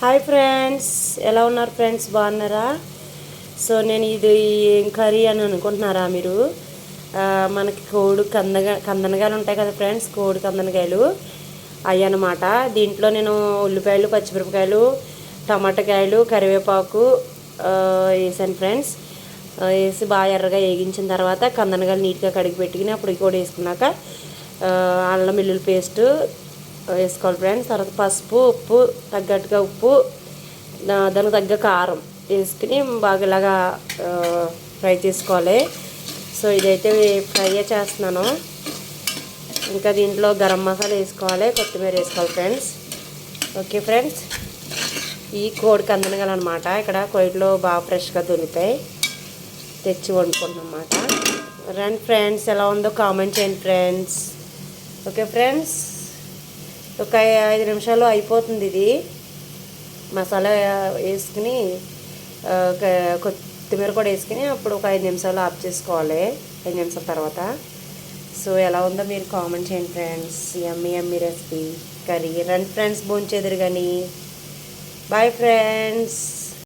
Hi friends, ఎలా ఉన్నారు friends? బాగున్నారా? సో నేను ఇది ఏం కర్రీ అని అనుకుంటున్నారా మీరు? మనకి కందనకాయలు ఉంటాయి కదా ఫ్రెండ్స్, కోడి కందనకాయలు అవి అన్నమాట. దీంట్లో నేను ఉల్లిపాయలు, పచ్చిమిరపకాయలు, టమాటాకాయలు, కరివేపాకు వేసాను ఫ్రెండ్స్. వేసి బాగా ఎర్రగా వేగించిన తర్వాత కందనకాయలు నీట్గా కడిగి పెట్టుకుని అప్పుడు కూడా వేసుకున్నాక అల్లం వెల్లుల్లి పేస్టు వేసుకోవాలి ఫ్రెండ్స్. తర్వాత పసుపు, ఉప్పు తగ్గట్టుగా ఉప్పు, దానికి తగ్గ కారం వేసుకుని బాగా ఇలాగా ఫ్రై చేసుకోవాలి. సో ఇదైతే ఫ్రై చేస్తున్నాను. ఇంకా దీంట్లో గరం మసాలా వేసుకోవాలి, కొత్తిమీర వేసుకోవాలి ఫ్రెండ్స్. ఓకే ఫ్రెండ్స్, ఈ కోడి కందనకాయలు అనమాట. ఇక్కడ కోయిట్లో బాగా ఫ్రెష్గా దొరుకుతాయి, తెచ్చి వండుకుంటున్నాం అన్నమాట. రండి ఫ్రెండ్స్, ఎలా ఉందో కామెంట్ చేయండి ఫ్రెండ్స్. ఓకే ఫ్రెండ్స్, ఒక 5 నిమిషాలు అయిపోతుంది. ఇది మసాలా వేసుకుని కొత్తిమీర కూడా వేసుకుని అప్పుడు ఒక 5 నిమిషాలు ఆఫ్ చేసుకోవాలి. 5 నిమిషాల తర్వాత సో ఎలా ఉందో మీరు కామెంట్ చేయండి ఫ్రెండ్స్. Yummy recipe curry. రండి ఫ్రెండ్స్, భోంచేదురు కానీ. Bye friends.